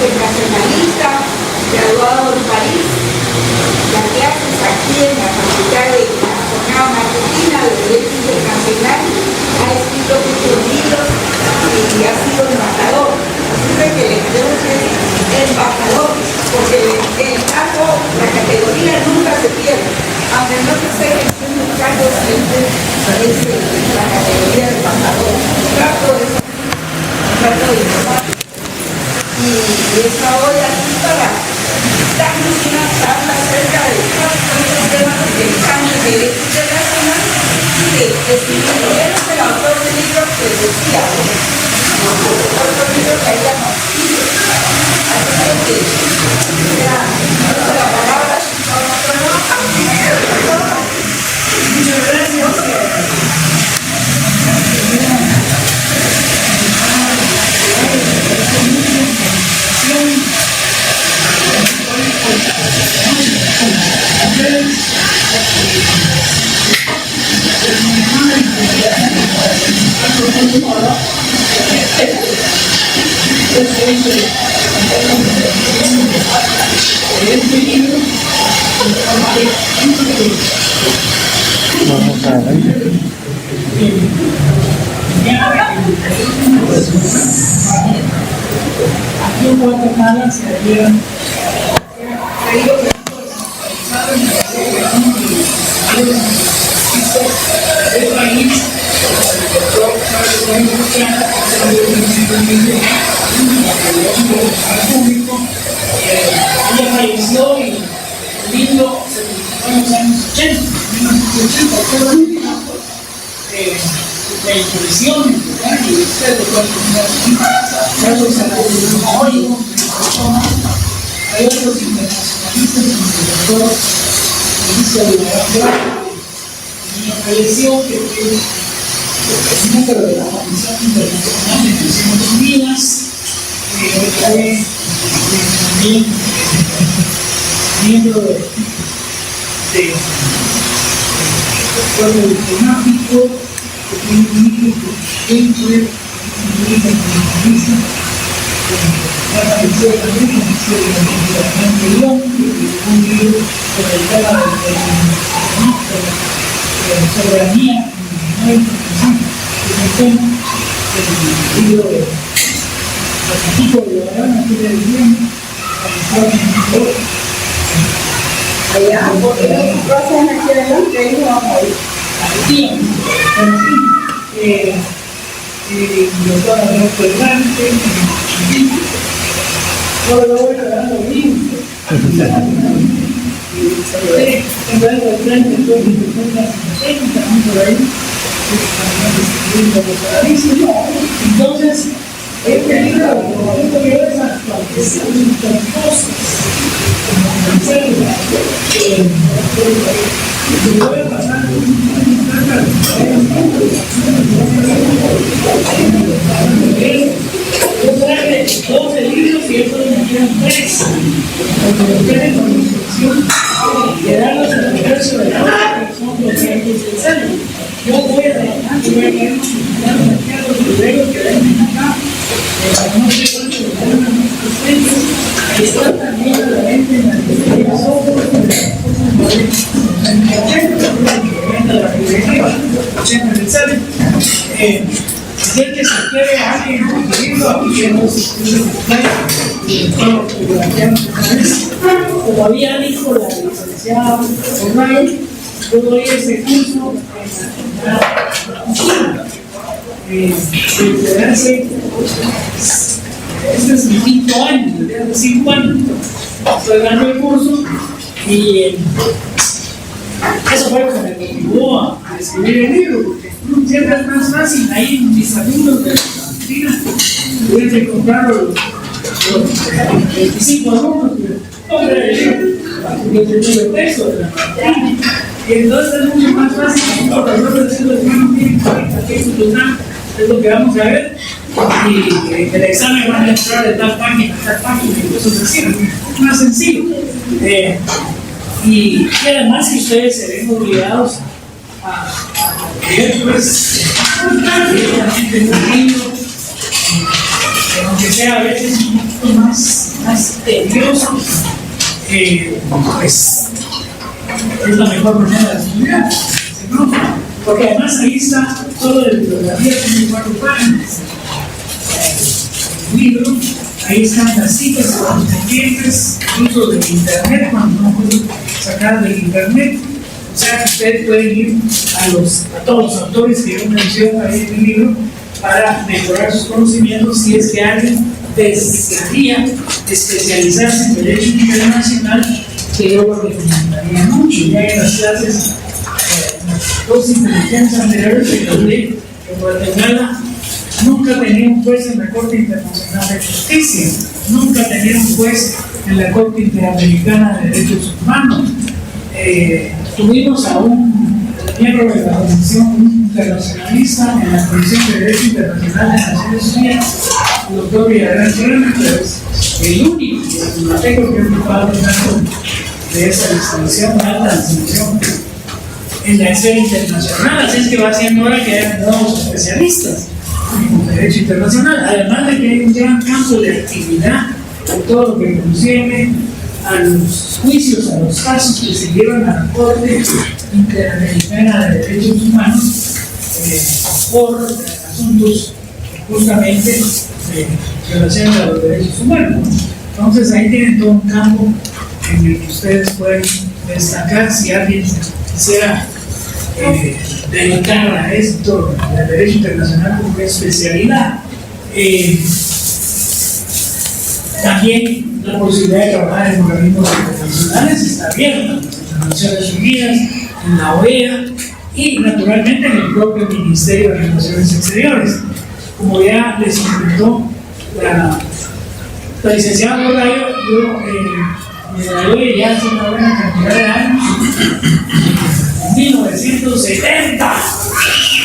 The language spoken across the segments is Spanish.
internacionalista, graduado en París, las clases aquí en la Facultad de la Jornada Matutina de Derecho Internacional, ha escrito muchos libros y ha sido embajador. Así que le queremos ser embajador, porque el cargo, la categoría nunca se pierde. Aunque no se esté ejerciendo un cargo, siempre es la categoría de embajador. Trato de informar. Y está hoy aquí para darnos una charla acerca de estos temas de cambio de derecho internacional que escribió el autor del libro que decía, otro libro que hayamos escrito. Así que la palabra muchas gracias. Vamos a ver. Aquí en Guatemala se dieron el país ella falleció y lindo en los años 80, la impresión y usted lo puede hoy hay otros internacionalistas como el doctor Luis Alvarado y falleció que fue el presidente de la Comisión Internacional de Naciones Unidas, fue también miembro del cuerpo diplomático, que tiene un libro que fue muy internacionalista, ya apareció también en la Constitución de León, que un libro sobre el tema de la soberanía no internacional, que es el tema del libro de Francisco de Guadalajara, que era el bien, allá, porque los pasan aquí adelante, ahí no vamos a ir. Sí, el doctor Alberto Hernández, todo lo voy dando bien. Alberto Hernández fue el director de la Secretaría, también por ahí, entonces, este libro, lo que es actualización de muchas cosas, voy a pasar yo traje 12 libros y estos me quedan 3 porque los traje con instrucción de darlos al universo de la otra que son los que hay que utilizar. Yo voy a trabajar y voy a quedar los libreros que ven acá, no sé cuántos los dan a nuestros centros, ahí están también a la gente en la librería si es que se quiere alguien escribirlo, aquí tenemos como había dicho la licenciada O'Reilly, yo doy ese curso desde hace, este es mi 5º año, desde hace 5 años, estoy dando el curso y eso fue lo que me motivó a escribir el libro, porque siempre es más fácil ahí en mis alumnos de la Argentina, tuve que comprar los 25 alumnos, pero no era el libro, yo tenía el texto de la Argentina, y entonces es mucho más fácil, porque nosotros decimos que no tienen 40 títulos, es lo que vamos a ver, y el examen van a entrar de tal página a tal página, y eso es así, es más sencillo. Y además que ustedes se ven obligados a leer, pues, directamente en un libro que nos aunque sea a veces un poquito más tedioso, pues es la mejor manera de estudiar, ¿no? Porque además ahí está todo de bibliografía, tiene 4 páginas. El libro, ahí están las citas de los pendientes, incluso del internet, cuando no puedo sacar del internet. O sea que ustedes pueden ir a todos los autores que yo menciono ahí en el libro para mejorar sus conocimientos si es que alguien desearía especializarse en Derecho Internacional, que yo lo recomendaría mucho. Ya en las clases, las 2 inteligencias anteriores que hablé, en Guatemala nunca tenía un juez en la Corte Internacional de Justicia, nunca tenía un juez en la Corte Interamericana de Derechos Humanos. Tuvimos a un miembro de la Comisión Internacionalista en la Comisión de Derecho Internacional de Naciones Unidas, el doctor Villarreal Serrano, pero es el único guatemalteco que ha ocupado el cargo de esa distinción, alta distinción en la esfera internacional. Así es que va siendo hora que haya nuevos especialistas en Derecho Internacional, además de que hay un gran campo de actividad en todo lo que concierne a los juicios, a los casos que se llevan a la Corte Interamericana de Derechos Humanos por asuntos justamente de relación a los derechos humanos. Entonces ahí tienen todo un campo en el que ustedes pueden destacar si alguien quisiera dedicar a esto del derecho internacional como especialidad. También la posibilidad de trabajar en organismos internacionales está abierta, en las Naciones Unidas, en la OEA y naturalmente en el propio Ministerio de Relaciones Exteriores. Como ya les comentó la licenciada Borrayo, yo me gradué ya hace una buena cantidad de años, en 1970.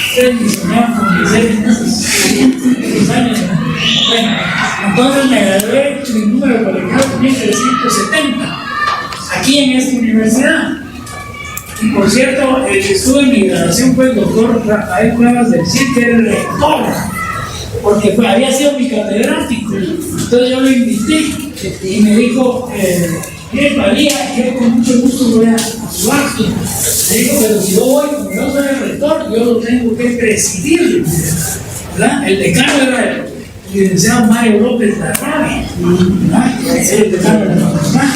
Ustedes me soñaban con 16 años. Bueno, entonces me gradué, mi número colegiado tenía 370, aquí en esta universidad. Y por cierto, el que estuvo en mi graduación fue el doctor Rafael Cuevas del CID, que era el rector, porque había sido mi catedrático. Entonces yo lo invité y me dijo, ¿qué valía? Yo con mucho gusto voy a su acto. Me dijo, pero si yo voy, como yo soy el rector, yo lo tengo que presidir, ¿verdad? El decano era el licenciado Mario López Larrabe, el decano de la facultad.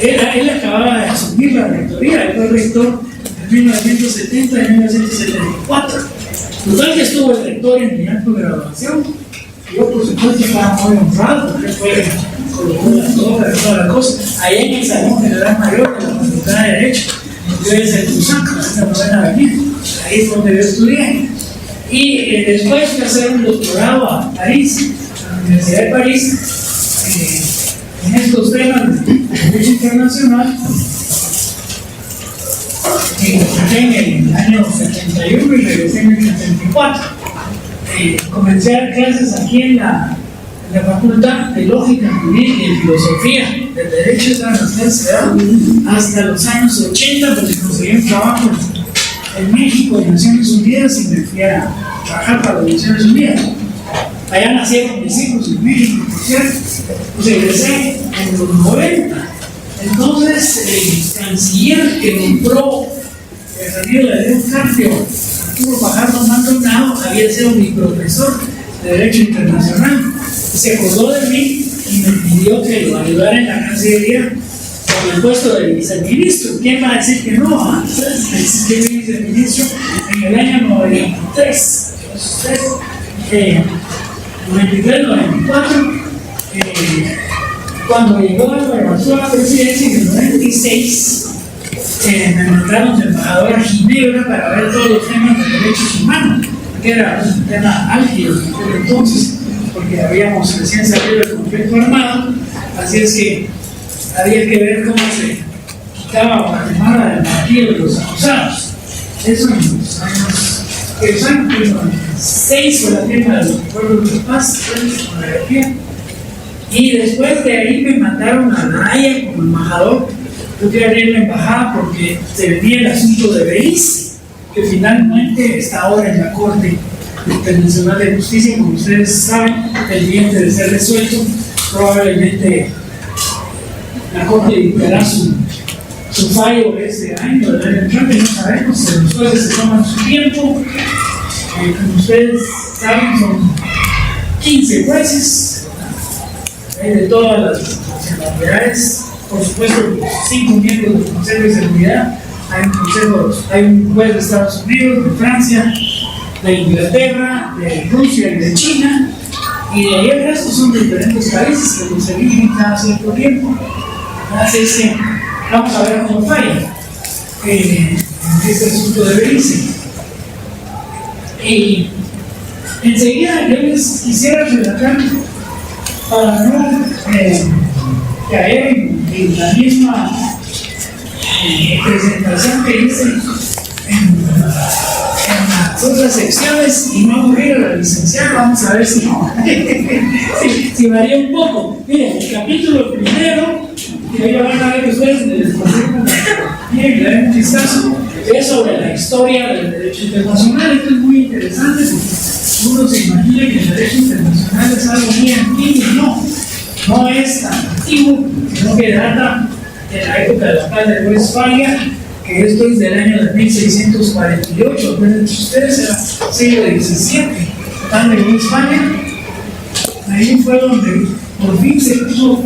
Él acababa de asumir la rectoría, él fue rector en 1970 y 1974. Total que estuvo el rector en mi acto de graduación. Yo, por supuesto, estaba muy honrado porque fue colocó toda la cosa. Allá en el Salón General Mayor de la Facultad de Derecho, yo desde el Tusanco, en la novena avenida, ahí es donde yo estudié. Y después fui a hacer un doctorado a París, a la Universidad de París, en estos temas de derecho internacional. En el año 71 y regresé en el 74. Comencé a dar clases aquí en la Facultad de Lógica Jurídica y Filosofía del Derecho de la Universidad hasta los años 80, porque conseguí un trabajo en México, en Naciones Unidas, y me fui a trabajar para las Naciones Unidas. Allá nacieron mis hijos en México, por cierto. Regresé en los 90. Entonces, el canciller que nombró Ramiro de León Carpio, Arturo Fajardo Maldonado, había sido mi profesor de Derecho Internacional. Se acordó de mí y me pidió que lo ayudara en la Cancillería con el puesto de viceministro. ¿Quién va a decir que no? Fui viceministro en el año 93. 93-94. Cuando llegó a la presidencia en el 96, me mandaron de embajador a Ginebra para ver todos los temas de derechos humanos, que era un tema álgido por entonces, porque habíamos recién salido del conflicto armado, así es que había que ver cómo se quitaba Guatemala del martillo de los acusados. Eso en los años 96 fue la firma de los acuerdos de paz con la Argentina. Y después de ahí me mandaron a La Haya como embajador. Yo quería abrir la embajada porque se venía el asunto de Belice, que finalmente está ahora en la Corte Internacional de Justicia, como ustedes saben, pendiente de ser resuelto. Probablemente la Corte dictará su fallo este año, del año entrante, no sabemos, los jueces se toman su tiempo. Como ustedes saben, son 15 jueces, de todas las nacionalidades, por supuesto, 5 miembros del Consejo de Seguridad. Hay un juez de Estados Unidos, de Francia, de Inglaterra, de Rusia y de China, y de ahí el resto son de diferentes países que se eligen cada cierto tiempo. Así es que vamos a ver cómo falla este asunto de Belice. Y enseguida yo les quisiera relatar, para no caer en la misma presentación que hice en las otras secciones y no aburrir a la licenciada. Vamos a ver si varía un poco. Miren, el capítulo primero, que ahí van a ver ustedes en el consejo, miren, le den un vistazo, es sobre la historia del derecho internacional. Esto es muy interesante porque uno se imagina que el derecho internacional es algo muy antiguo. No es tan antiguo, sino que data de la época de la paz de Westfalia, que esto es del año de 1648, acuérdense ustedes, era siglo XVII, tan de Westfalia. Ahí fue donde por fin se puso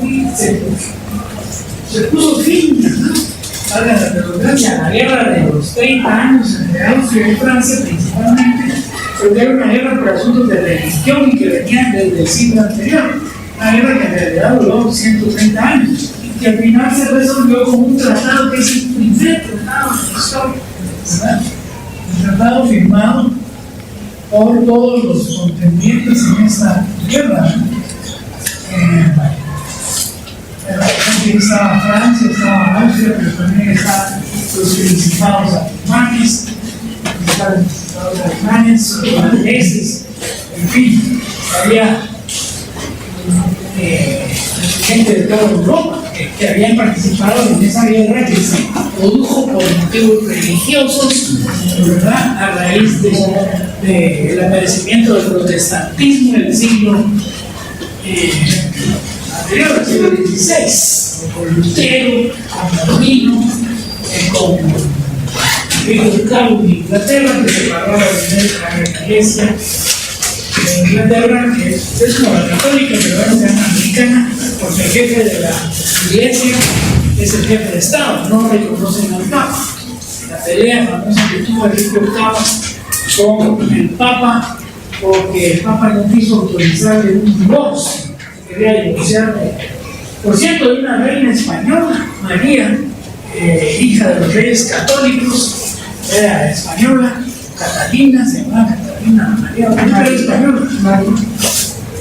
fin, ¿no?, a la guerra de los 30 años entre Austria y Francia principalmente, porque era una guerra por asuntos de religión y que venían desde el siglo anterior, una guerra que en realidad duró 130 años. Que al final se resolvió con un tratado que es el primer tratado de la historia, ¿verdad? Un tratado firmado por todos los contendientes en esta guerra. Aquí estaba Francia, estaba Austria, pero también estaban los principados alemanes, estaban los alemanes, los holandeses, en fin, había gente de toda Europa que habían participado en esa guerra que se produjo por motivos religiosos, ¿verdad?, a raíz del aparecimiento del protestantismo en el siglo anterior, el siglo XVI, con Lutero, con Calvino, con Calvino de Inglaterra, que separó a la iglesia de Inglaterra, que es como la católica, pero ahora se llama anglicana, porque el jefe de la iglesia es el jefe de Estado, no reconocen al Papa. La pelea famosa que tuvo Enrique VIII con el Papa, porque el Papa no quiso autorizarle un divorcio, quería divorciarle, por cierto, de una reina española, María, hija de los reyes católicos, era española, Catalina, se llamaba Catalina María, era española,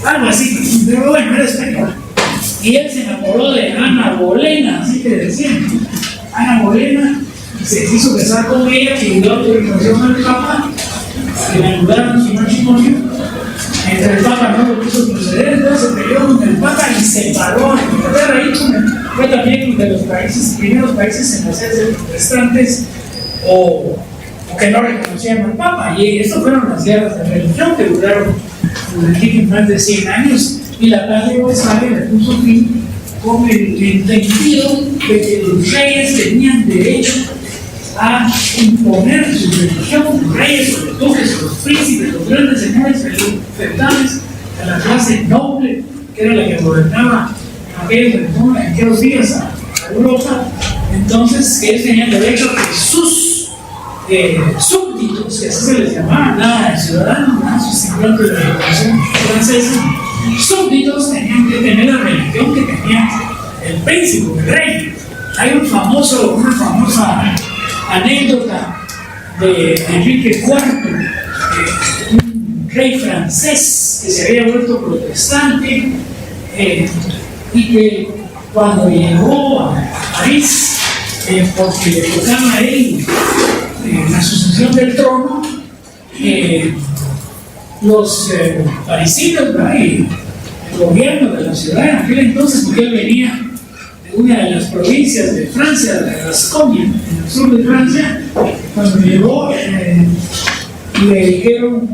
algo así, pero bueno, era española. Y él se enamoró de Ana Bolena, así que decían, Ana Bolena, se quiso casar con ella, que dio autorización al Papa, que le ayudaron su matrimonio. Entre el Papa no lo quiso proceder, entonces se peleó con el Papa y se separó a Inglaterra. Ahí fue también uno de los primeros países en hacerse protestantes o que no reconocían al Papa. Y estas fueron las guerras de religión que duraron aquí más de 100 años. Y la paz de Westfalia le puso fin con el entendido de que los reyes tenían derecho a imponer su religión, los reyes, los duques, los príncipes, los grandes señores feudales, a la clase noble, que era la que gobernaba en aquellos días a Europa. Entonces, que ellos tenían derecho a que sus súbditos, que así se les llamaba, nada de ciudadanos, nada sustituyentes de la Revolución Francesa, súbditos tenían que tener la religión que tenía el príncipe, el rey. Hay una famosa anécdota de Enrique IV, un rey francés que se había vuelto protestante y que cuando llegó a París, porque le tocaba a él la sucesión del trono, los parisinos, el gobierno de la ciudad en aquel entonces, porque él venía de una de las provincias de Francia, de la Gascoña, en el sur de Francia, cuando llegó le dijeron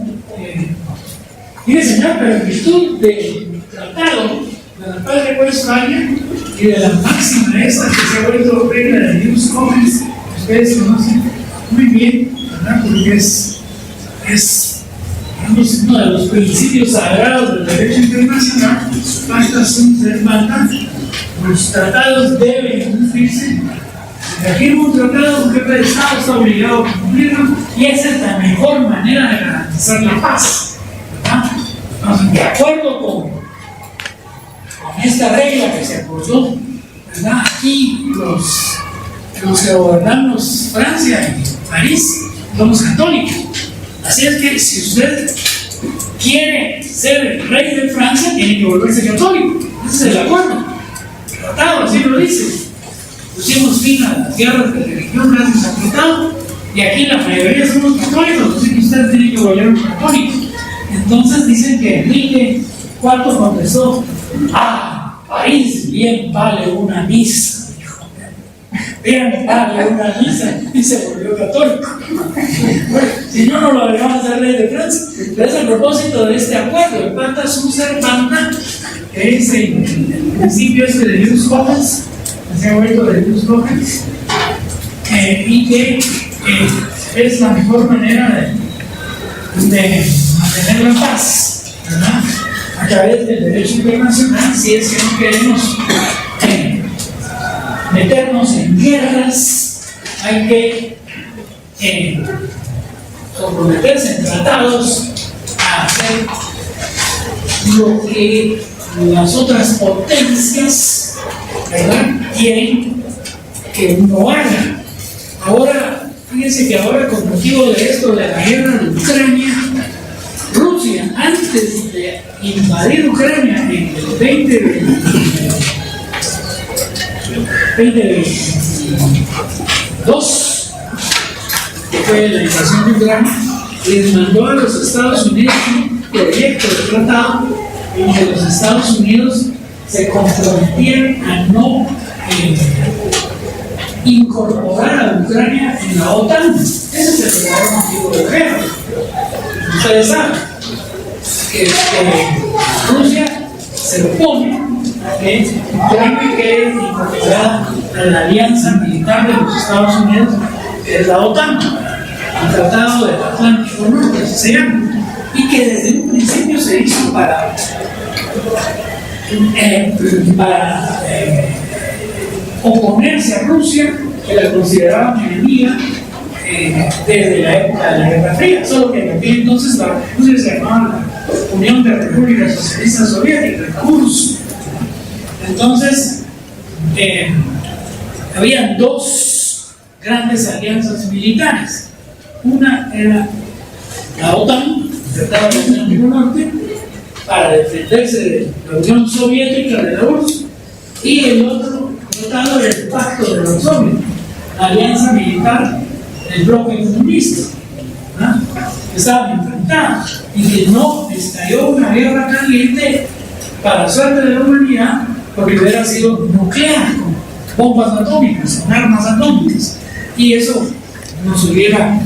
Mire, señor, pero en virtud del tratado de la paz de Westfalia y de la máxima esa que se ha vuelto regla de News Commons, ustedes conocen muy bien, ¿verdad? Porque es digamos, uno de los principios sagrados del derecho internacional. Pacta sunt servanda. Los tratados deben cumplirse. Aquí un tratado, un jefe de Estado está obligado a cumplirlo, y esa es la mejor manera de garantizar la paz, ¿verdad? Entonces, de acuerdo con esta regla que se acordó, ¿verdad? Aquí los que gobernamos Francia y París somos católicos. Así es que si usted quiere ser el rey de Francia, tiene que volverse católico. Ese es el acuerdo. El tratado así lo dice. Pusimos fin a las guerras de religión gracias al tratado, y aquí la mayoría somos católicos, así que usted tiene que volver un católico. Entonces dicen que Enrique IV contestó: París bien vale una misa, dijo. Bien vale una misa, y se volvió católico. Bueno, si no, no lo habríamos de ser rey de Francia. Pero es el propósito de este acuerdo, el pacta sunt servanda, que es el principio este de News Commons, se ha vuelto de News Commons, y que es la mejor manera de mantener la paz, ¿verdad? A través del derecho internacional, si es que no queremos meternos en guerras, hay que comprometerse en tratados a hacer lo que las otras potencias, ¿verdad?, quieren que uno haga. Ahora, fíjense que ahora, con motivo de esto, de la guerra de Ucrania, Rusia, antes de invadir Ucrania en el 2022, que fue la invasión de Ucrania, les mandó a los Estados Unidos un proyecto de tratado en que los Estados Unidos se comprometieron a no incorporar a Ucrania en la OTAN. Ese es el verdadero motivo de la guerra. Ustedes saben que Rusia se opone a que Ucrania quede incorporada a la alianza militar de los Estados Unidos, que es la OTAN, el Tratado del Atlántico Norte, así se llama, y que desde un principio se hizo para oponerse a Rusia, que la consideraban enemiga desde la época de la Guerra Fría, solo que en aquel entonces la Rusia se llamaba la Unión de Repúblicas Socialistas Soviéticas, la URSS. Entonces, había dos grandes alianzas militares. Una era la OTAN, el Tratado del Atlántico Norte, para defenderse de la Unión Soviética, de la URSS, y el otro tratado era el Pacto de Varsovia, la alianza militar del bloque comunista, ¿verdad?, que estaban enfrentados, y que no estalló una guerra caliente para suerte de la humanidad, porque hubiera sido nuclear, con bombas atómicas, con armas atómicas, y eso nos hubiera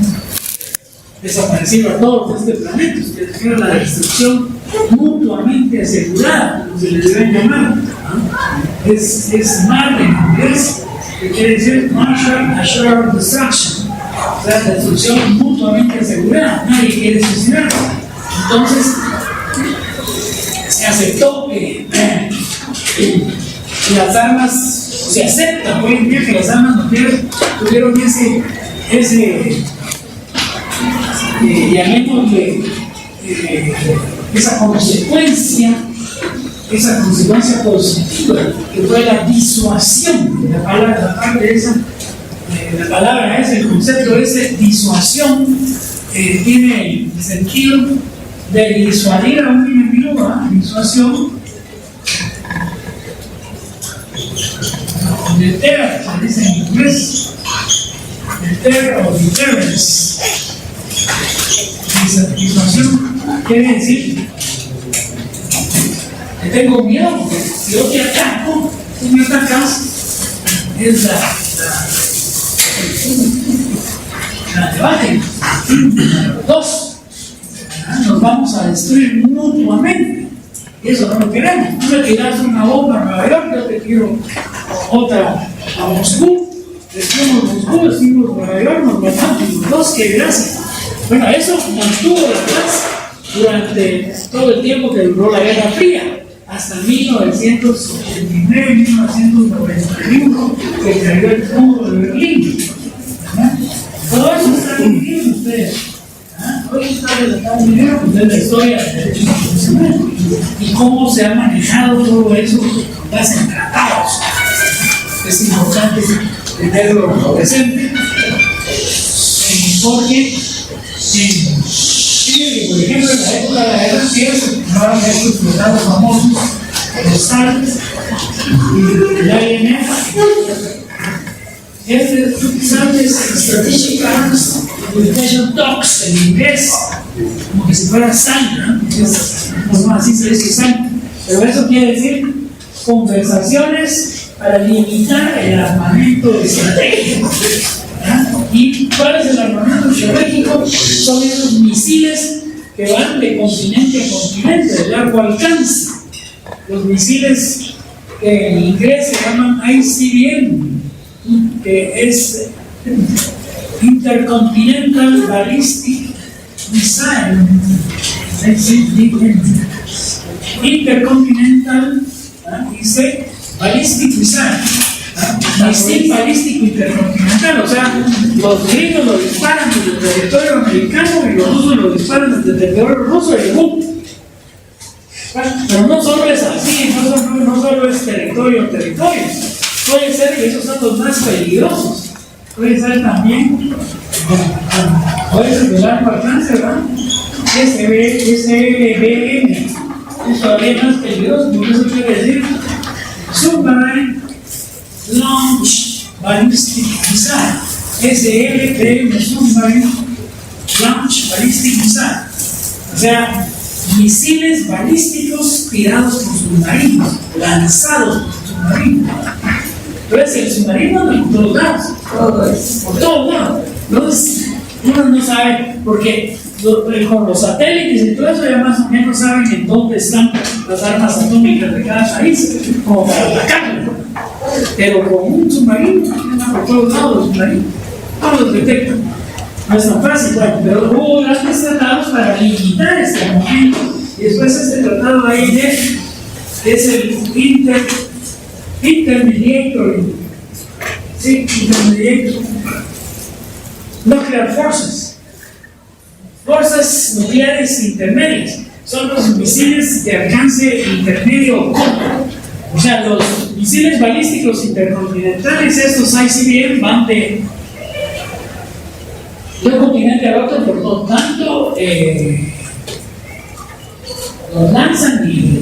desaparecido a todos de este planeta. Ustedes era la destrucción mutuamente asegurada, como se le debe llamar, ¿no? Es MAD en inglés, que quiere decir Mutual Assured Destruction, o sea, destrucción mutuamente asegurada, nadie quiere suicidarse. Entonces, se aceptó que las armas, o se acepta hoy en día que las armas nucleares tuvieron llamémosle esa consecuencia positiva, que fue la disuasión. La palabra es, el concepto ese, disuasión, tiene el sentido de disuadir a un enemigo, ¿eh? Disuasión. Deter, se dice en inglés. Deter o deterrence. Disuasión quiere decir que tengo miedo, porque si yo te ataco, tú me atacas, es la debate. Dos, nos vamos a destruir mutuamente. Y eso no lo queremos. Tú me tiras una bomba a Nueva York, yo te tiro otra a Moscú. Destruimos Moscú, destruimos Nueva York, nos matamos los dos, qué gracia. Bueno, eso mantuvo la paz durante todo el tiempo que duró la Guerra Fría, hasta 1989, 1991, que cayó el muro de Berlín. Todo eso están viviendo ustedes. Hoy están viviendo ustedes la historia del derecho internacional y cómo se ha manejado todo eso en tratados. Es importante tenerlo presente, porque por ejemplo, en la época de la Guerra Fría se tomaron estos tratados famosos, los SALT y la IMF. Este SALT es Strategic Arms Limitation Talks en inglés, como que si fuera SALT, ¿no? Así se dice SALT, pero eso quiere decir conversaciones para limitar el armamento estratégico. ¿Y cuál es el armamento estratégico? Son esos misiles que van de continente a continente, de largo alcance. Los misiles que en inglés se llaman ICBM, que es Intercontinental Ballistic Missile. Intercontinental, dice Ballistic Missile. Misil balístico intercontinental, o sea, los gringos lo disparan desde el territorio americano y los rusos lo disparan desde el territorio ruso y el mundo. Pero no solo es así, no solo es territorio, puede ser que esos son los más peligrosos, puede ser también, puede ser de largo alcance, ¿verdad? SBM, es todavía más peligroso, porque eso quiere decir Submarine Launch Ballistic Missile, SLBM, Submarine Launch Ballistic Missile, o sea, misiles balísticos tirados por submarinos, lanzados por submarinos. Entonces el submarino anda por todos lados, por todos lados. Entonces uno no sabe, porque con los satélites y todo eso ya más o menos saben en dónde están las armas atómicas de cada país, como para atacarlo. Pero con un submarino, anda por todos lados los submarinos, todos los detectan. No es tan fácil, bueno, pero hubo grandes tratados para limitar este momento. Y después este tratado de AINF es el Intermediate Nuclear Forces. Fuerzas nucleares intermedias. Son los misiles de alcance intermedio o corto. O sea, los misiles balísticos intercontinentales, estos ICBM, van de un continente al otro, por lo tanto, los lanzan y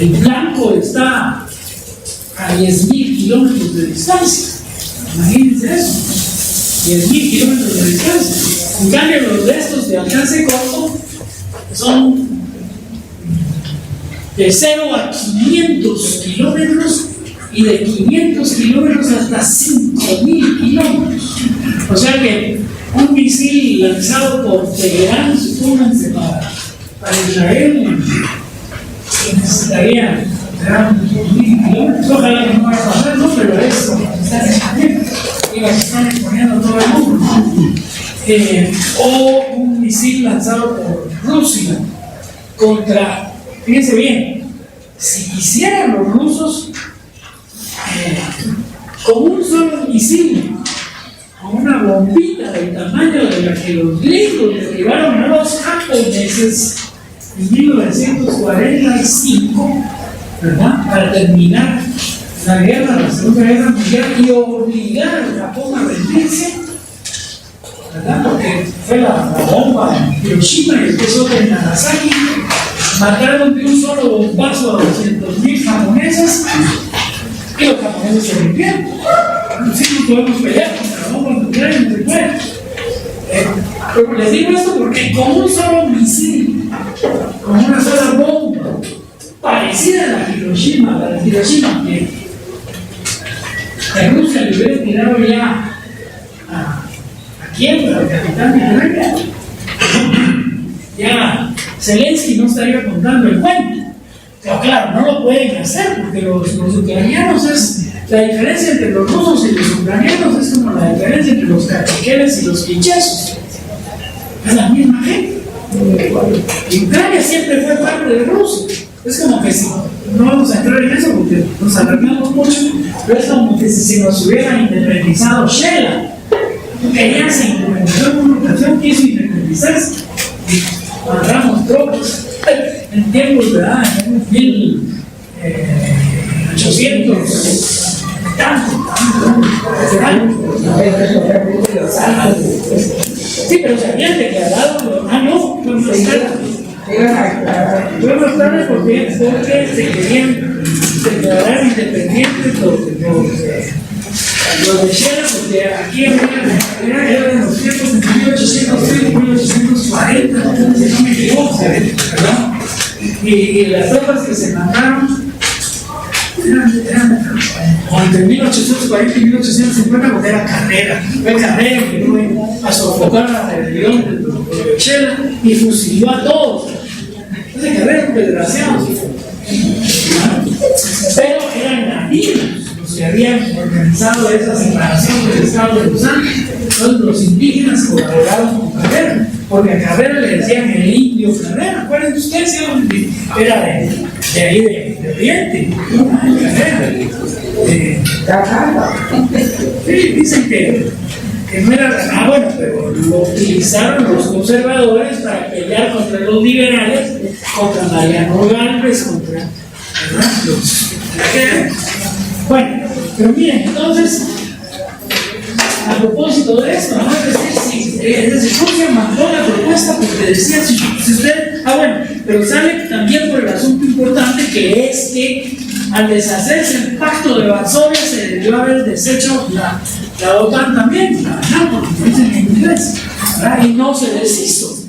el blanco está a 10.000 kilómetros de distancia. Imagínense eso, 10.000 kilómetros de distancia. En cambio, los de estos de alcance corto son de 0 a 500 kilómetros y de 500 kilómetros hasta 5.000 kilómetros. O sea que un misil lanzado por Teherán, supónganse, para Israel, necesitaría 2.000 kilómetros. Ojalá que no vaya a pasar, no, pero eso están exponiendo todo el mundo. O un misil lanzado por Rusia contra, fíjense bien, si quisieran los rusos con un solo misil, con una bombita del tamaño de la que los gringos derribaron a los japoneses en 1945, ¿verdad? Para terminar la guerra, la Segunda Guerra Mundial, y obligar al Japón a rendirse, ¿verdad? Porque fue la bomba en Hiroshima y después otra en Nagasaki. Mataron de un solo bombazo a 200.000 japoneses y los japoneses se rindieron. Sí, no podemos pelear contra la bomba nuclear y no se puede. Pero les digo esto porque con un solo misil, con una sola bomba parecida a la de Hiroshima, que Rusia le hubiera tirado ya a quiebra, al capitán de América, Zelensky no estaría contando el cuento. Pero claro, no lo pueden hacer porque los ucranianos es la diferencia entre los rusos y los ucranianos es como la diferencia entre los cachiqueles y los quichesos. Es la misma gente. Y Ucrania siempre fue parte de Rusia. Es como que si no vamos a entrar en eso porque nos alargamos mucho, pero es como que si nos hubieran independizado Shela. Porque ella se independizó en una ocasión, quiso independizarse y mandamos tropas en tiempos de 1800 sí, pero se habían declarado no, fue más tarde porque se querían declarar independientes los de Shela, porque aquí eran los tiempos de 1830 1840, si no me equivoco, ¿verdad? Y las tropas que se mandaron eran entre 1840 y 1850, porque era Carrera. Fue Carrera que fue a sofocar la rebelión de Shela y fusiló a todos. Ese Carrera es un desgraciado. Pero eran latinos los que habían organizado esa separación del Estado de los Andes. Entonces los indígenas colaboraron con Carrera, porque a Carrera le decían el indio Carrera. Acuérdense ustedes, era de ahí de Oriente, Carrera. Sí, dicen que no era bueno, pero lo utilizaron los conservadores para pelear contra los liberales, contra Mariano Gálvez, contra los. Bueno, pero miren, entonces, a propósito de esto, ¿no? Es decir, Rusia mandó la propuesta porque decía, si usted, bueno, pero sale también por el asunto importante que es que al deshacerse el pacto de Varsovia se debió haber deshecho la OTAN también, la NATO, como dicen en inglés, ¿verdad? Y no se deshizo.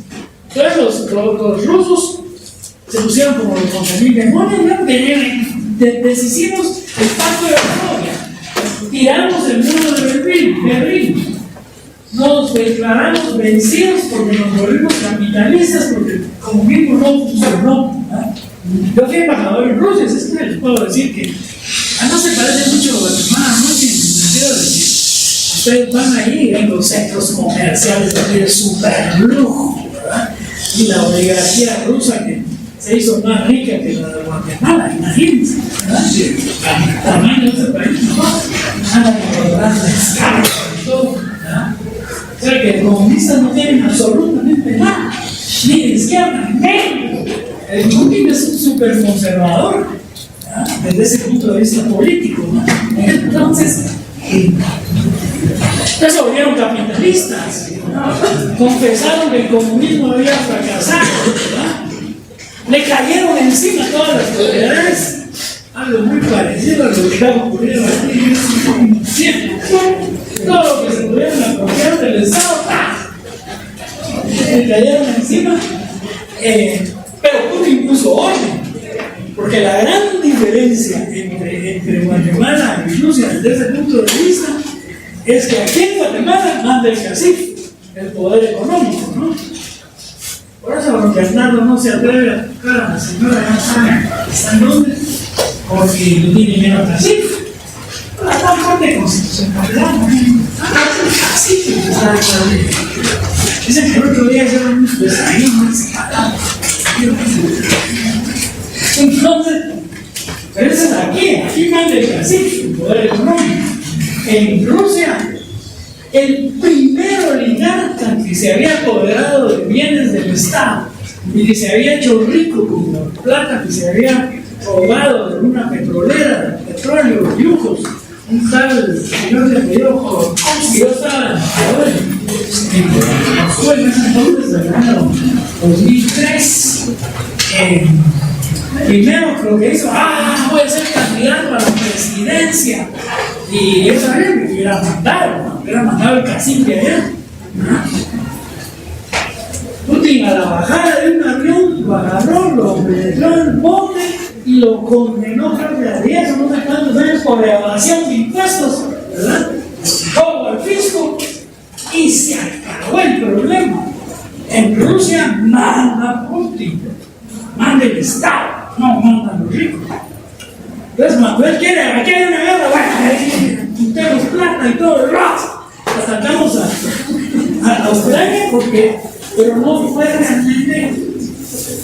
Entonces los rusos se pusieron como los 11.000 demonios, ¿no? Deshicimos el pacto de Varsovia, tiramos el muro de Berlín, nos declaramos vencidos porque nos volvimos capitalistas, porque el comunismo no funcionó, ¿verdad? Yo fui embajador en Rusia, es que les puedo decir que no se parece mucho a Guatemala, no sin sentido de que ustedes van ahí en los centros comerciales de super lujo, ¿verdad? Y la oligarquía rusa que se hizo más rica que la de Guatemala, imagínense, ¿verdad? El tamaño de ese país, ¿no? Andan con los grandes carros y todo, ¿verdad? O sea que los comunistas no tienen absolutamente nada, ni de izquierda, ni de. El Putin es un súper conservador, ¿verdad? Desde ese punto de vista político, ¿no? Entonces se volvieron capitalistas, ¿no? Confesaron que el comunismo había fracasado, ¿verdad? Le cayeron encima todas las propiedades, algo muy parecido a lo que ha ocurrido aquí siempre. Todo lo que se pudieron apropiar del Estado, le cayeron encima. Pero Putin puso orden, porque la gran diferencia entre Guatemala y Rusia desde ese punto de vista es que aquí en Guatemala manda el cacique, el poder económico, ¿no? Por eso don Bernardo no se atreve a tocar a la señora, ya sabe, está en Londres, porque no tiene menos cacique. La gran parte de constitucionalidad, ¿no? El cacique que está declarado. Dicen que el otro día hicieron unos desayunos, entonces, pero eso es aquí manda el cacique, el poder económico. En Rusia, el primer oligarca que se había apoderado de bienes del Estado y que se había hecho rico con la plata que se había robado de una petrolera, de petróleo, de lujos, un tal señor de apellido Khodorkovsky, yo estaba en embajador en Moscú en ese entonces, del año 2003. Primero creo que hizo, voy a ser candidato a la presidencia. Y eso sabía que hubiera mandado el cacique allá. Putin a la bajada de un avión lo agarró, lo metió en el bote y lo condenó creo que a 10 o no sé cuántos años por evasión de impuestos, ¿verdad? Robo al fisco y se acabó el problema. En Rusia manda Putin, manda el Estado, no mandan los ricos. Entonces, cuando él quiere, aquí hay una guerra, bueno, juntemos plata y todo el resto. Atacamos a Ucrania pero no fue realmente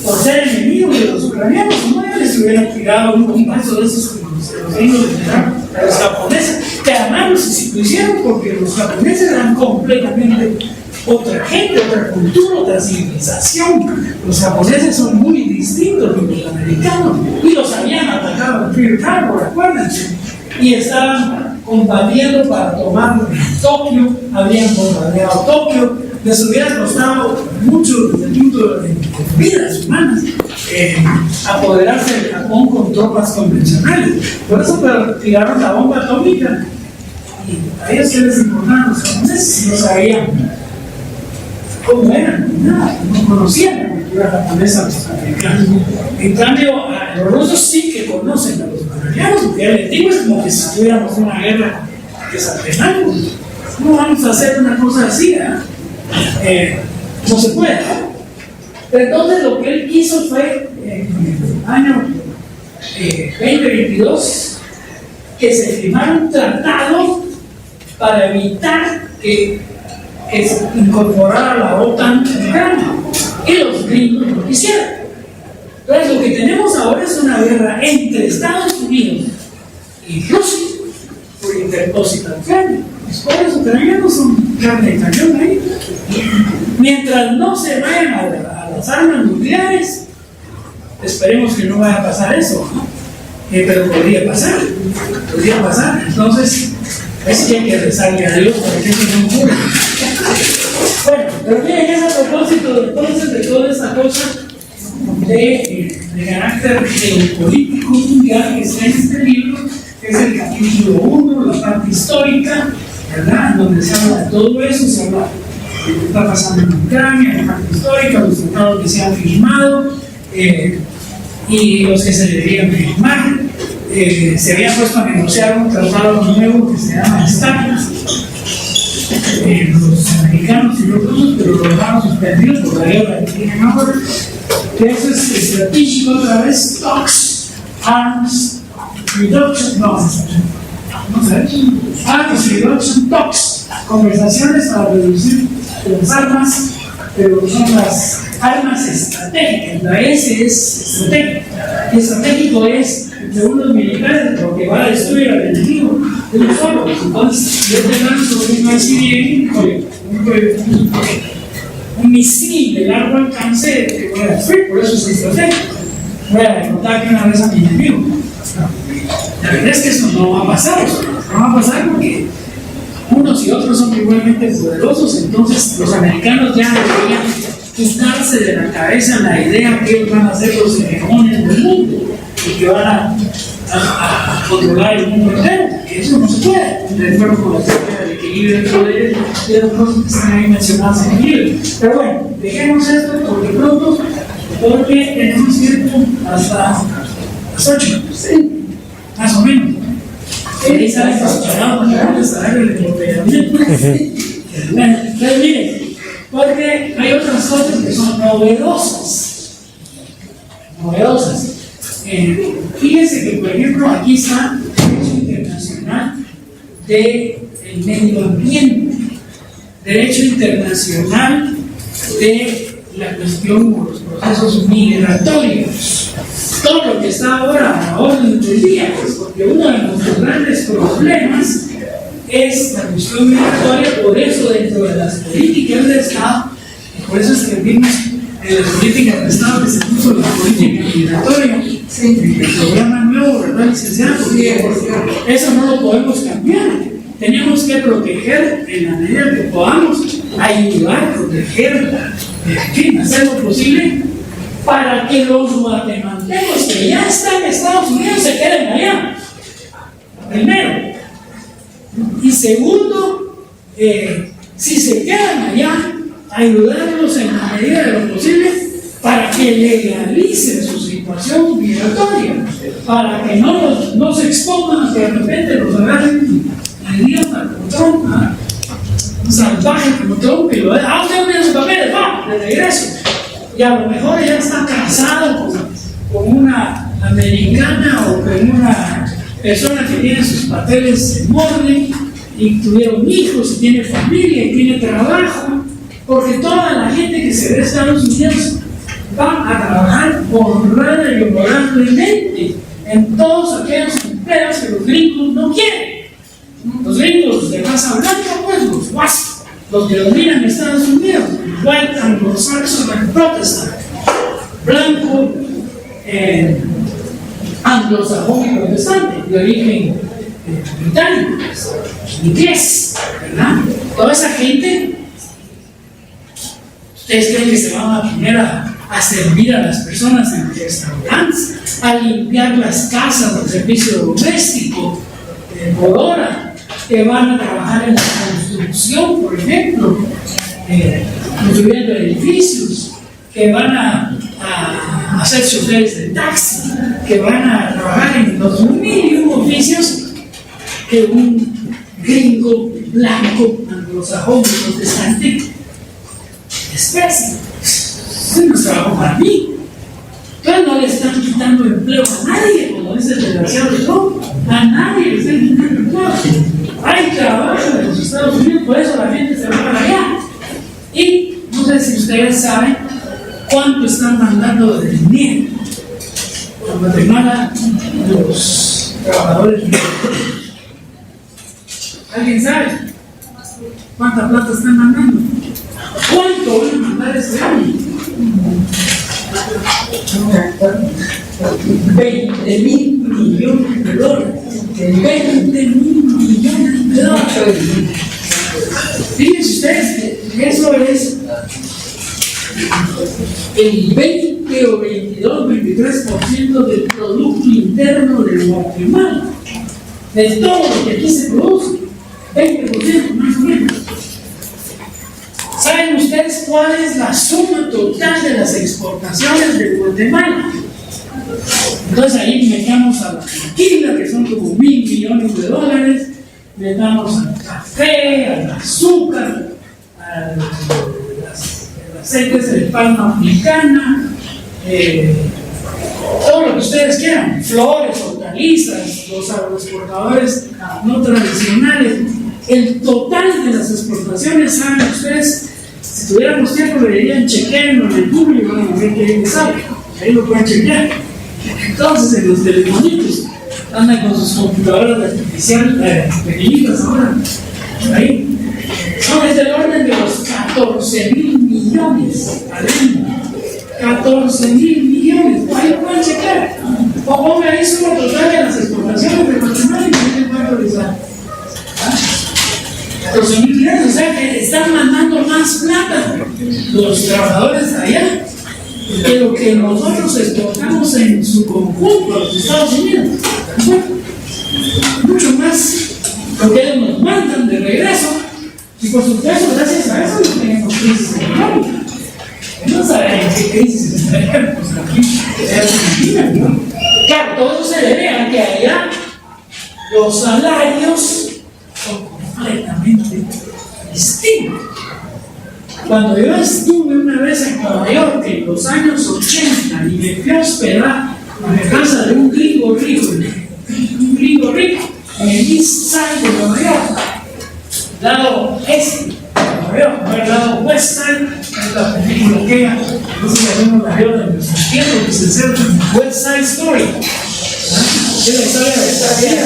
por ser enemigos de los ucranianos, no ya les hubieran tirado un vaso de esos como los gringos le tiraron a los japoneses, que además si lo hicieron porque los japoneses eran completamente otra gente, otra cultura, otra civilización. Los japoneses son muy distintos de los americanos y los habían atacado en Pearl Harbor, acuérdense, y estaban combatiendo para tomar Tokio, habían bombardeado Tokio. Les hubiera costado mucho desde el punto de vidas humanas apoderarse del Japón con tropas convencionales. Por eso tiraron la bomba atómica y a ellos se les importaban los japoneses, no sabían cómo eran, nada, no conocían la cultura japonesa los americanos. En cambio, los rusos sí que conocen a los ucranianos, porque ya les digo, es como que si tuviéramos una guerra que saltenamos. No vamos a hacer una cosa así, no se puede. Pero entonces lo que él quiso fue en el año 2022 que se firmara un tratado para evitar que se incorporara la OTAN en Ucrania, y los gringos lo quisieran. Entonces lo que tenemos ahora es una guerra entre Estados Unidos y Rusia por interpósito de Ucrania. Los pobres ucranianos son carne de cañón ahí. Mientras no se vayan a las armas nucleares, esperemos que no vaya a pasar eso, ¿no? Pero podría pasar. Entonces, es que hay que rezarle a Dios para que eso no ocurra. Bueno, pero miren, es a propósito entonces de toda esta cosa de carácter geopolítico mundial que está en este libro, que es el capítulo 1, la parte histórica, ¿verdad? Donde se habla de todo eso, se habla de lo que está pasando en Ucrania, la parte histórica, los tratados que se han firmado y los que se deberían firmar. Se había puesto a negociar un tratado nuevo que se llama START, los americanos y los rusos, pero lo dejaron suspendido por la guerra que tienen ahora, que eso es estratégico otra vez. Talks, Arms Reduction, Arms Reduction Talks, conversaciones para reducir las armas, pero son las armas estratégicas. La S es estratégica, y estratégico es, según los militares, lo que va a destruir al enemigo de un solo. Entonces, yo te lanzo un ICBM, un misil de largo alcance que voy a destruir, por eso es estratégico. Voy a derrotar una vez a mi enemigo. La verdad es que eso no va a pasar, porque unos y otros son igualmente poderosos. Entonces los americanos ya deberían quitarse de la cabeza la idea que ellos van a ser los hegemones del mundo y que van a controlar el mundo entero, que eso no se puede, de acuerdo con la teoría del equilibrio de poderes y las cosas que están ahí mencionadas en el libro. Pero bueno, dejemos esto por de pronto, porque tenemos tiempo hasta las 8, ¿sí? Más o menos. Ahí sale disparado con el salario de empoderamiento. Entonces miren, porque hay otras cosas que son novedosas. Fíjense que, por ejemplo, aquí está el Derecho Internacional del Medio Ambiente, Derecho Internacional de la cuestión o los procesos migratorios. Todo lo que está ahora a la orden del día, pues, porque uno de nuestros grandes problemas es la cuestión migratoria. Por eso, dentro de las políticas de Estado, y por eso escribimos en las políticas de Estado que se puso la política migratoria, el programa nuevo, ¿verdad, licenciado? Eso no lo podemos cambiar. Tenemos que proteger en la medida que podamos, ayudar, proteger, hacer lo posible para que los guatemaltecos que ya están en Estados Unidos se queden allá. Primero. Y segundo, si se quedan allá, ayudarlos en la medida de lo posible para que legalicen su situación migratoria, para que no se expongan, que de repente los agarren y digan al control. un salvaje como Trump, y lo usted no tiene sus papeles, va, de regreso. Y a lo mejor ella está casado con una americana o con una persona que tiene sus papeles en orden y tuvieron hijos y tiene familia y tiene trabajo, porque toda la gente que se ve en Estados Unidos va a trabajar honrada y honorablemente en todos aquellos empleos que los gringos no quieren. Los gringos de raza blanca, pues los guasos, los que dominan Estados Unidos, white anglo-saxon and protestant, blanco, anglosajón y protestante, de origen británico, inglés, ¿verdad? Toda esa gente, ¿ustedes creen que se van a poner a servir a las personas en los restaurantes, a limpiar las casas del servicio doméstico por hora, que van a trabajar en la construcción, por ejemplo, construyendo edificios, que van a hacer choferes de taxi, que van a trabajar en los mil y un oficios que un gringo blanco, anglosajón, protestante desprecia? Eso no es trabajo para mí. Entonces no le están quitando empleo a nadie, como dice el desgraciado de Trump. A nadie le están quitando empleo. Hay trabajo en los Estados Unidos, por eso la gente se va para allá. Y no sé si ustedes saben cuánto están mandando de dinero a Guatemala los trabajadores. ¿Alguien sabe cuánta plata están mandando? ¿Cuánto van a mandar este año? 20,000 millones de dólares. 20,000 millones de dólares. Fíjense ustedes que eso es el 20 o 22, 23% del Producto Interno de Guatemala, de todo lo que aquí se produce, 20% más o menos. ¿Saben ustedes cuál es la suma total de las exportaciones de Guatemala? Entonces ahí metamos a la tequila, que son como 1,000 millones de dólares, metamos al café, al azúcar, a las aceites de palma africana, todo lo que ustedes quieran, flores, hortalizas, los agroexportadores no tradicionales. El total de las exportaciones, ¿saben ustedes? Si tuviéramos tiempo, le dirían chequeen en el público, van a ver que ahí sale, ahí lo pueden chequear. Entonces, en los telefonitos andan con sus computadoras artificiales, pequeñitas ahora, ahí. Son es del orden de los 14,000 millones al año. 14,000 millones, ahí lo pueden chequear. O ponga ahí suma total de las exportaciones de Guatemala y no pueden actualizar. 14,000 millones, o sea que están mandando más plata los trabajadores de allá que lo que nosotros exportamos en su conjunto a los Estados Unidos. Bueno, mucho más lo que ellos nos mandan de regreso, y por supuesto, gracias a eso no tenemos crisis económica. No saben en qué crisis estaríamos aquí en Argentina, ¿no? Claro, todo eso se debe a que allá los salarios son completamente distintos. Cuando yo estuve una vez en Nueva York en los años 80 y me fui a hospedar en la casa de un gringo rico en el East Side de Nueva York, lado este de Nueva York, no el lado West Side, es la película que entonces la vimos la veo de nuestros tiempos, que se llama West Side Story. Es la historia de esta vida,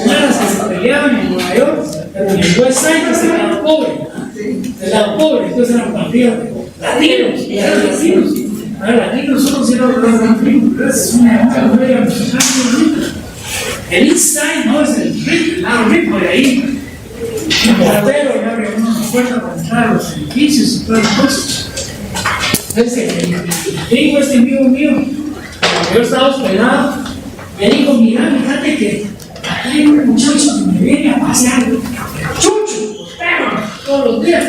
hermanas que se peleaban en Nueva York, pero en el West Side se quedaban pobres. Del lado pobre, entonces eran partidos latinos, eran latinos. Ahora, latinos solo si eran los latinos, es una historia bastante bonita. El East Side no es el lado rico de ahí. Un portero le abre una puerta para entrar a los edificios y todas las cosas. Entonces, el gringo este amigo mío, cuando yo estaba hospedado, me dijo: mira, fíjate que aquí hay un muchacho que me viene a pasear, chucho, perro, todos los días.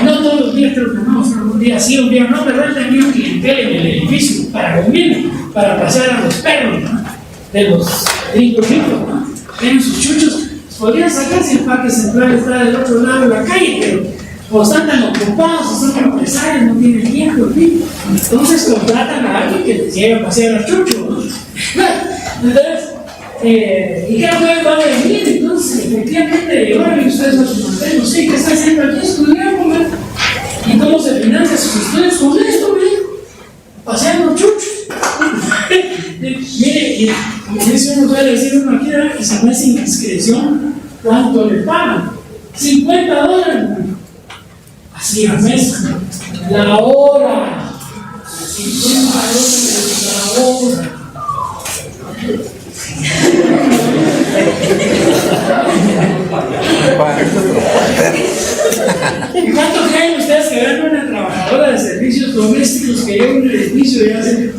No todos los días, creo que no, un día sí, un día no, pero él tenía un clientel en el edificio para dormir, para pasear a los perros, ¿no? De los gringos ricos, ¿no? Tienen sus chuchos. podrían sacar si el parque central está del otro lado de la calle, pero o están tan ocupados, son empresarios, no tienen tiempo, en fin. Entonces contratan a alguien que les lleve a pasear a Chucho, ¿no? Entonces, ¿y qué va a venir? Entonces, efectivamente, llevarle ustedes a su mantel, no sé qué está haciendo aquí, estudiando, ¿no? ¿Y cómo se financia sus estudios con esto, ¿no? Paseando chuchos. Mire, y como dice uno, puede decir uno aquí, ¿verdad? Que si no es indiscreción, ¿cuánto le pagan? $50, ¿no? Así al mes, la hora, $50 la hora. ¿Y cuánto creen ustedes que gana una trabajadora de servicios domésticos que lleva un edificio y hace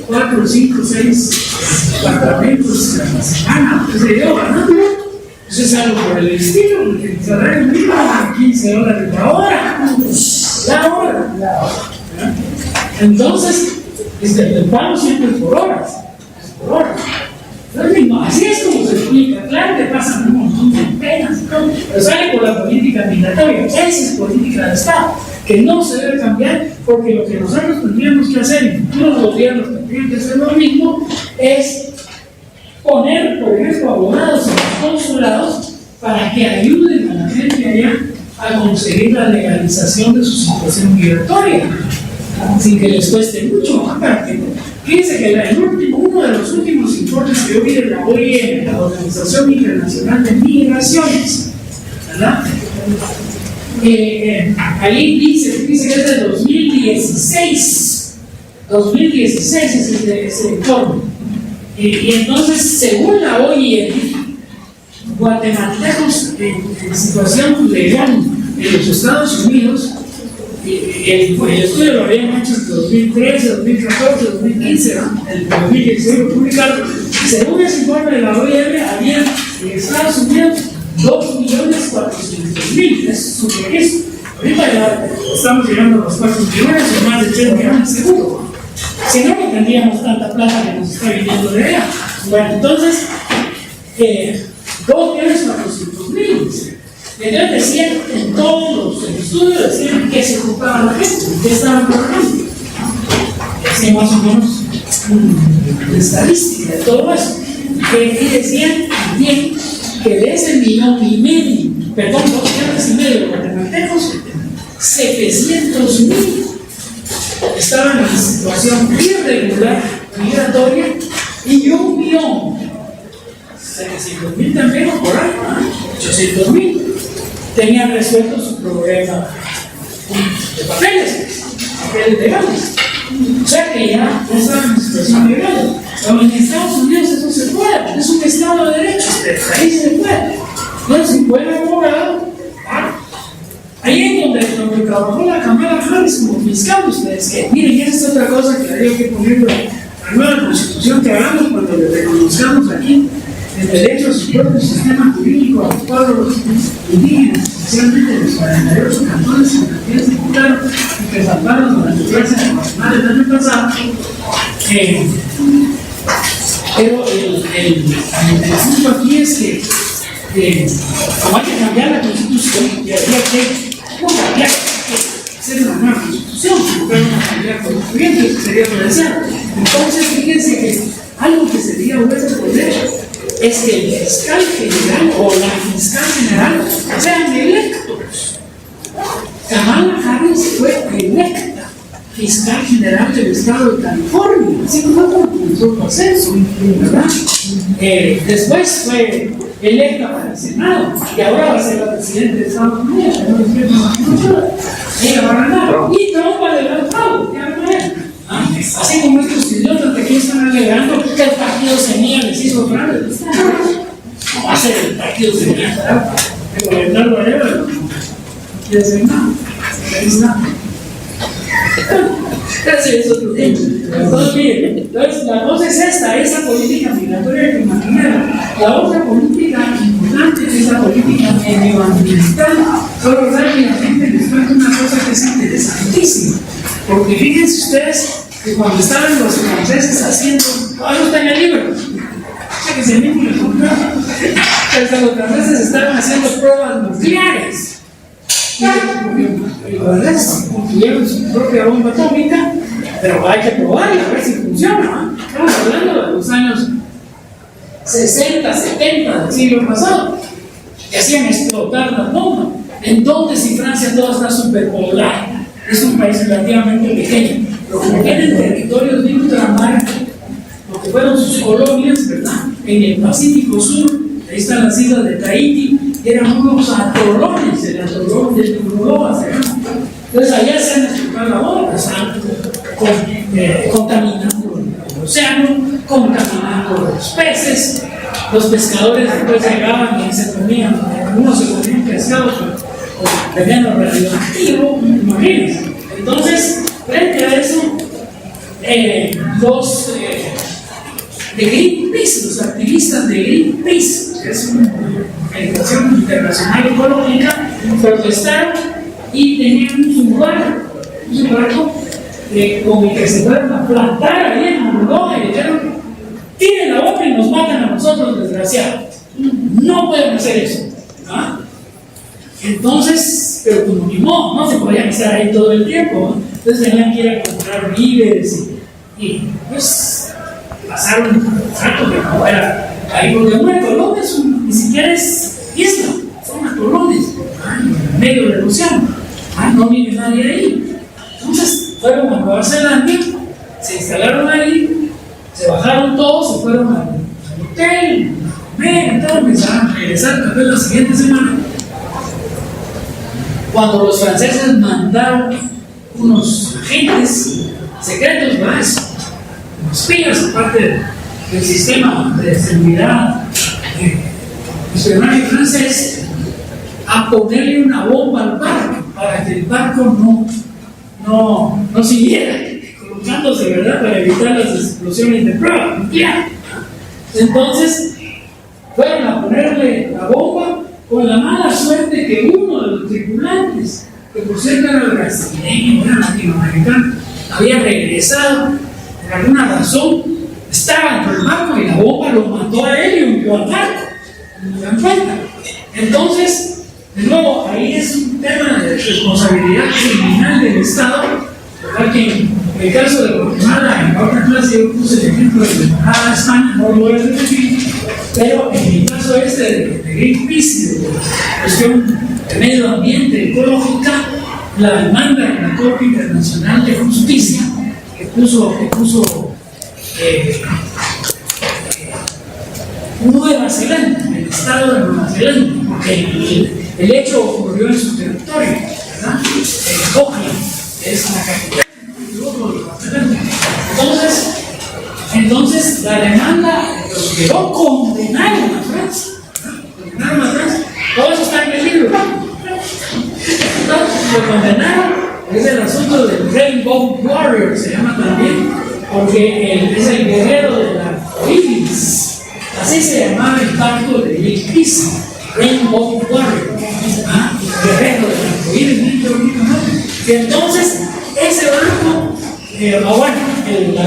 4, 5, 6 apartamentos a la semana? Pues se lleva ganando. Eso es algo por el estilo, el salario mínimo es $15 la hora. La hora. Entonces, el pago siempre es por horas. Por horas. Así es como se explica. Claro que pasan un montón de penas, pero sale por la política migratoria. Esa es política de Estado, que no se debe cambiar, porque lo que nosotros tendríamos que hacer, y todos los gobiernos tendrían que hacer lo mismo, es poner, por ejemplo, abogados en los consulados para que ayuden a la gente allá a conseguir la legalización de su situación migratoria, sin que les cueste mucho. Fíjense que uno de los últimos informes que yo vi de la OIM, la Organización Internacional de Migraciones, ¿verdad? Ahí dice que es de 2016. 2016 es ese informe. Y entonces, según la OIM, guatemaltecos en situación legal en los Estados Unidos, el estudio lo habían hecho en 2013, 2014, 2015, ¿no? En 2016 lo publicaron. Según ese informe de la OIM, había en Estados Unidos 2.400.000. Eso es un registro. Ahorita ya estamos llegando a los 4 millones o más de 3 millones seguro. Si no, no tendríamos tanta plata que nos está viniendo de allá. Bueno, entonces, 2.400.000. Entonces decían, en todos los estudios decían que se ocupaba la gente, que estaban trabajando. Decían más o menos la estadística de todo eso. Y decían también que de ese 1,5 millones, perdón, 2,5 millones de guatemaltecos, 700.000 estaban en situación irregular migratoria y 1,700,000 también, o por ahí, 800.000 tenían resuelto su problema de papeles legales. O sea que ya no estaban en situación legal. Pero en Estados Unidos eso se puede, es un estado de derecho, ahí se puede. Entonces, si fuera abogado, ahí es donde trabajó la Kamala Harris como fiscal, ustedes que miren, esa es otra cosa que habría que poner la nueva constitución que hagamos cuando le reconozcamos aquí el derecho a su propio sistema jurídico a los pueblos indígenas, especialmente los 48 cantones que se disputaron y que salvaron la democracia nacional el año pasado. Pero el punto aquí es que como hay que cambiar la constitución, y habría que cambiar, hacer una nueva constitución, pero una cambiar constituyente, que sería lo deseado. Entonces, fíjense que algo que sería bueno poder es que el fiscal general o la fiscal general sean electos. Kamala Harris fue electa fiscal general del estado de California, así que fue como comenzó el proceso, ¿verdad? Después fue electa para el Senado y ahora va a ser la presidenta de Estados Unidos. Ella va a ganar y Trump va a ganar fraude, ya van a ver. Así como estos idiotas de aquí están alegando que el partido Semilla les hizo fraude. No va a ser el partido Semilla el gobernador Arevalo. No quiere hacer nada. Ese es otro tema. Entonces, miren, entonces, la cosa es esa política migratoria que imaginaron. La otra política importante es la política medioambiental. Solo rápidamente les cuento una cosa que es interesantísima. Porque fíjense ustedes que cuando estaban los franceses haciendo, ahora está en el libro, o sea que se mismo les compraron. Hasta los franceses estaban haciendo pruebas nucleares. Y los franceses construyeron su propia bomba atómica, pero hay que probarla, a ver si funciona. Estamos hablando de los años 60, 70 del siglo pasado, que hacían explotar la bomba. Entonces, si Francia toda está superpoblada, es un país relativamente pequeño, pero como tienen territorios de ultramar, lo que fueron sus colonias, ¿verdad? En el Pacífico Sur, ahí están las islas de Tahití, eran unos atolones, el atolón de Turuloa, se llama. Entonces, allá se han explotado la bomba, están contaminando el océano, contaminando los peces. Los pescadores después llegaban y se comían, algunos se comían pescados con veneno radioactivo, imagínense. Entonces, frente a eso, los de Greenpeace, los activistas de Greenpeace, que es una organización internacional ecológica, protestaron y tenían su barco con el que se fueron a plantar ahí en Uruguay y dijeron: tiren la bomba y nos matan a nosotros, desgraciados. No pueden hacer eso. ¿Ah? Entonces, pero como ni modo, no se podían estar ahí todo el tiempo, ¿no? Entonces tenían que ir a comprar víveres y pues pasaron un rato que no era ahí, porque una colonia ni siquiera es isla, son atolones, en medio del océano, no vive nadie ahí. Entonces fueron a Nueva Zelanda, se instalaron ahí, se bajaron todos, se fueron al hotel, a comer, entonces empezaron a regresar tal vez la siguiente semana. Cuando los franceses mandaron unos agentes secretos, unos espías, aparte del sistema de seguridad espionaje francés, a ponerle una bomba al barco para que el barco no siguiera colocándose, ¿verdad?, para evitar las explosiones de prueba nuclear. Entonces fueron a ponerle la bomba, con la mala suerte que uno de los tripulantes, que por cierto era brasileño, era latinoamericano, había regresado, por alguna razón, estaba en el barco y la bomba lo mató a él y hundió al barco. ¿No se dan cuenta? Entonces, de nuevo, ahí es un tema de responsabilidad criminal del Estado, ¿verdad? Que en el caso de Guatemala, en la otra clase yo puse el ejemplo de la Embajada de España, no lo voy a repetir, pero en el caso de Greenpeace, de la cuestión de medio ambiente ecológica, la demanda en la Corte Internacional de Justicia que puso Nueva Zelanda, el estado de Nueva Zelanda, porque el hecho ocurrió en su territorio, ¿verdad? En Auckland, que es la capital de Nueva Zelanda. Entonces, la demanda los quedó condenaron a Francia. Todo eso está en el libro. Entonces, lo condenaron, es el asunto del Rainbow Warrior, se llama también, porque es el guerrero de la arcoíris. Así se llamaba el barco de Greenpeace, Rainbow Warrior, guerrero de la arcoíris. Y entonces, ese barco, la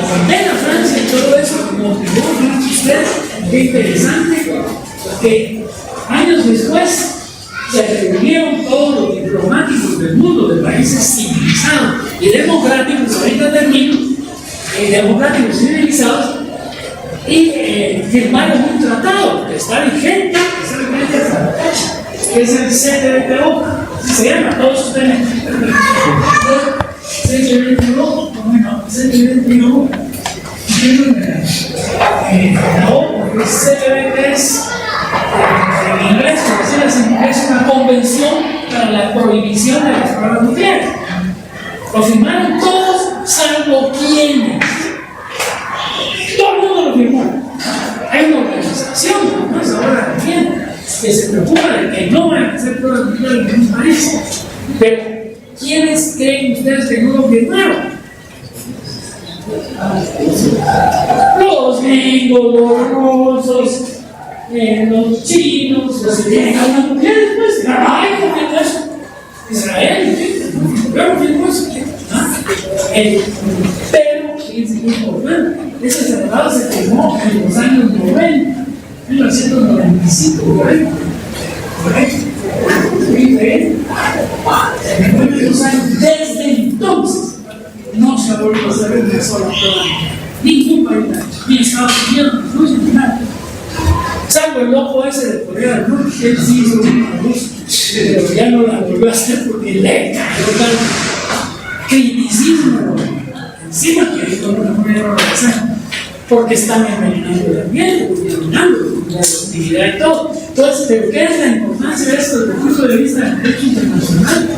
condena a Francia y todo eso, como que vos ustedes, qué interesante, porque años después se reunieron todos los diplomáticos del mundo, de países civilizados y democráticos, ahorita termino, democráticos y civilizados, y firmaron un tratado que está vigente hasta la fecha, que es el CTBTO, así se llama, todos ustedes. CTBTO, CTBTO, porque CTBT es en inglés, por decirlo así, es una convención para la prohibición de las pruebas nucleares. Lo firmaron todos, salvo quienes. Todo el mundo lo firmó. Hay una organización, ¿no? Es ahora también, que se preocupa de que no van a hacer pruebas nucleares en un país. Pero, ¿quiénes creen ustedes que no lo firmaron? Los gringos, los rusos, los chinos, los que tienen armas nucleares, pues, Israel no firmó eso. Israel no firmó eso. Pero, fíjense qué importante, ese tratado se firmó en los años 90 1995, ¿correcto? Desde entonces no se ha vuelto a hacer una sola prueba. Ningún país, ni Estados Unidos, ni Rusia, ni nada. Salvo el loco ese de Corea del Norte, él sí hizo una luz, pero ya no la volvió a hacer porque le cayó tal criticismo encima que ahí no la pudieron organizar, porque están envenenando el ambiente, contaminando la actividad y todo. Entonces, ¿pero qué es la importancia de esto desde el punto de vista del derecho internacional?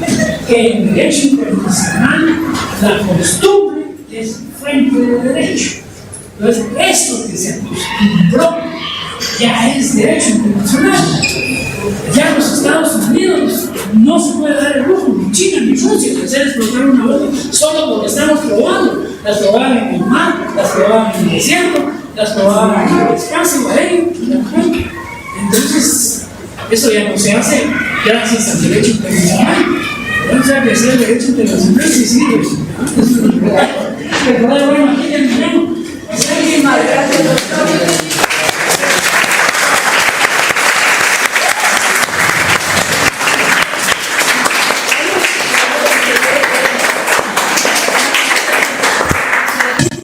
Que en derecho internacional la costumbre es fuente de derecho. Entonces, esto que se acostumbró ya es derecho internacional. Ya los Estados Unidos no se puede dar el lujo, ni China ni Rusia, de hacer explotar una bomba solo porque estamos probando. Las probaban en el mar, las probaban en el desierto, las probaban en el espacio aéreo. Entonces, eso ya no se hace gracias al derecho internacional. Entonces, hay que hacer el derecho internacional, sí, sí. Pero bueno, aquí terminamos. Muchísimas gracias.